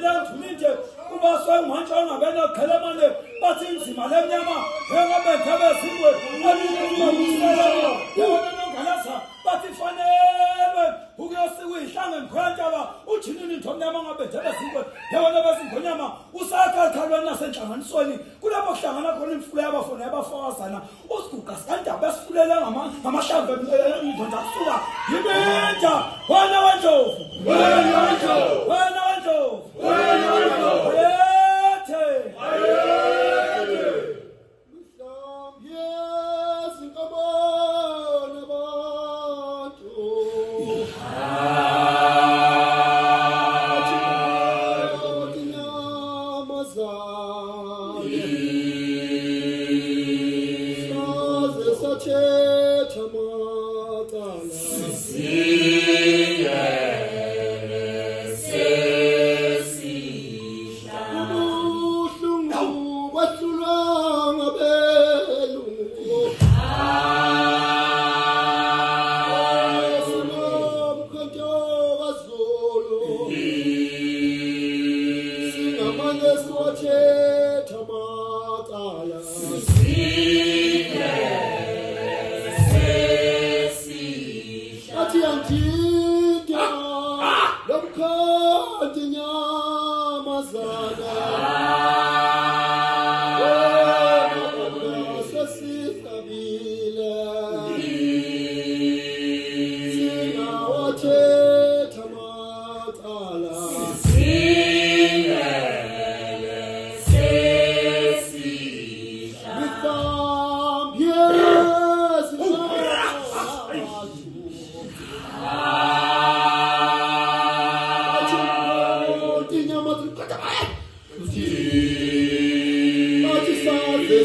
Milan Tunite, Ubaswang Manchana, Bena Kalamane, Batin Simalemyama, Hemabe Kabe Simwe, Kalasa, Batifane, who goes away, Shang and Kranjava, Uchinin Tonama, Betaba Simwe, Hevanabas in Konyama, Usaka Kalana Sencha and Soli, Kulabashana, calling Flava for never for Sana, Oskukas, and the best Fulama, Amasha, Tontasua, Yibeja, Wanawanjo, Wanawanjo, Wanawanjo, Wanawanjo, yes, come on, about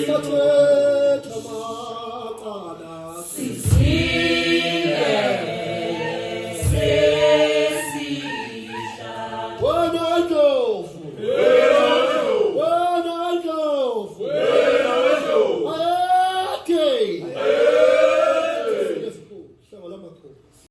such a